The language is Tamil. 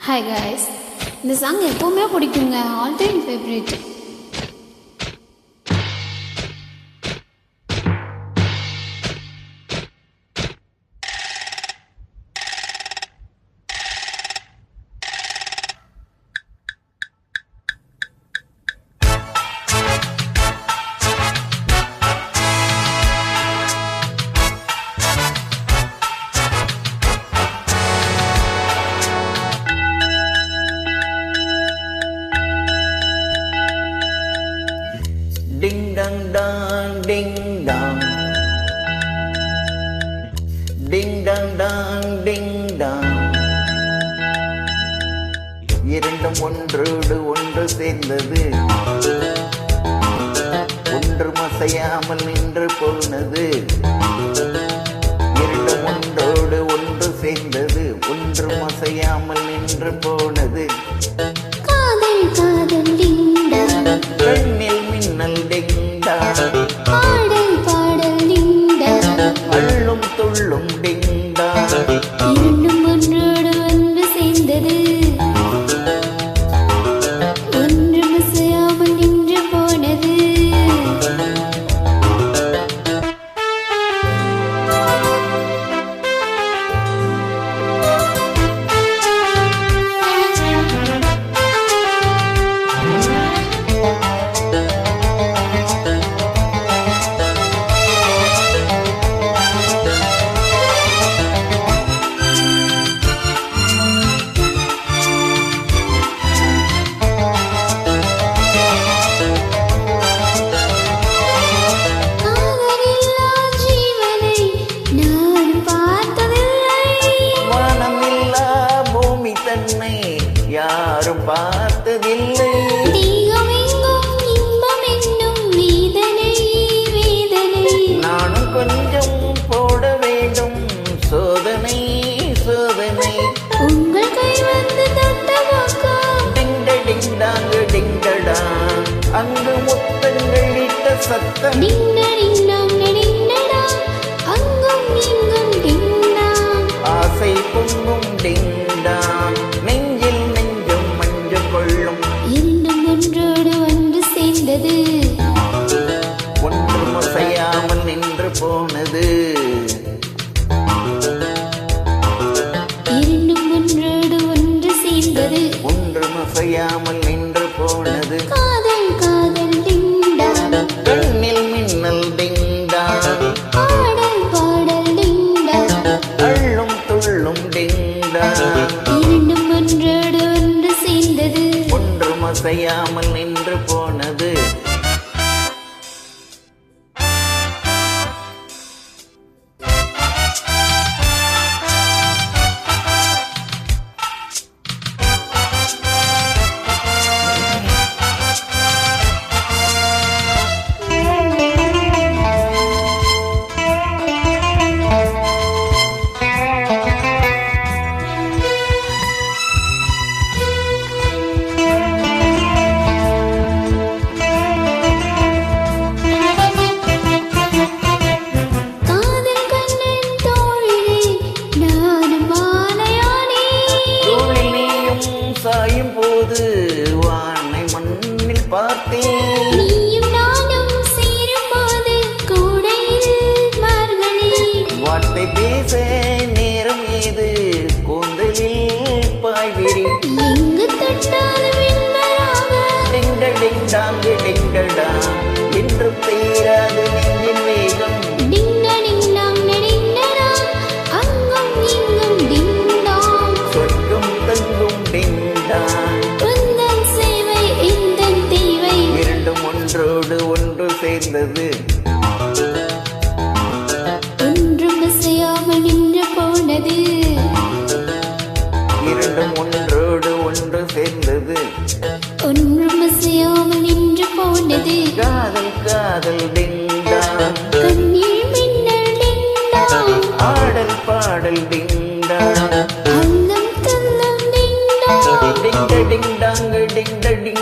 ஹாய் காய்ஸ், இந்த சாங் எப்போவுமே பிடிக்குங்க. All time favourite. Ding dang dang, ding dang, ding dang dang, ding dang. இரண்டும் ஒன்றோடு ஒன்று சேர்ந்தது, ஒன்று மசையாமல் நின்று போனது. இரண்டும் ஒன்றோடு ஒன்று சேர்ந்தது, ஒன்று மசையாமல் நின்று போனது. காதல் காதல் டிங்கா, கண்ணில் மின்னல் டிங்கா, பாடல் பாடல் டிங்கா, அள்ளும் துள்ளும் டிங்கா. இரண்டும் ஒன்றோடு ஒன்று சேர்ந்தது, ஒன்று மசையாமல் நின்று போனது. யாரும் பார்த்ததில்லை. நானும் கொஞ்சம் போட வேண்டும் சோதனை சோதனை. உங்கள் கை வந்து டிங்க டிங்டாங்கு டிங்கடா, அங்கு முத்தங்கள் இட்ட சத்தம். ஆசை பொங்கும் டிங்கா, நெஞ்சில் நெஞ்சும் மஞ்சு கொள்ளும். இரண்டும் ஒன்றோடு ஒன்று சேர்ந்தது, ஒன்று மசையாமல் நின்று போனது. இரண்டும் ஒன்றோடு ஒன்று சேர்ந்தது, ஒன்று மசையாமல் நின்று போனது. காதல் காதல் டிங்கா, கண்ணில் மின்னல் டிங்கா, பாடல் பாடல் டிங்கா, அள்ளும் துள்ளும் டிங்கா. இரண்டும் ஒன்றோடு ஒன்று சேர்ந்தது, ஒன்று மசையாமல் நின்று போனது. சாயும் போது வானை மண்ணில் பார்த்தேன். நீயும் நானும் சேரும் போது கூடையில் மார்கழி. வார்த்தை பேச நேரம் ஏது கூந்தலில் பாய்விரி. எங்கு தொட்டாலும் வெண்மராக டிங்க டிங்டாங்கு டிங்கடா, என்று தீராது நெஞ்சின் வேகம். டிங்க டிங்டாங் டிங்கடா, அங்கும் இங்கும் டிங்டாங். சொர்க்கம் தங்கும் டிங்கா, உந்தன் சேவை எந்தன் தேவை. இரண்டும் ஒன்றோடு ஒன்று சேர்ந்தது, ஒன்றும் அசையாமல் நின்று போனது. இரண்டும் ஒன்றோடு ஒன்று சேர்ந்தது. ஒன்றும் அசையாமல் நின்று போனது. காதல் காதல் டிங்கா, கண்ணில் மின்னல் டிங்டாங், ஆடல் பாடல் டிங்கா. அங்கம் தங்கம் டிங்டாங். டிங்க டிங்டாங்கு டிங்க டிங்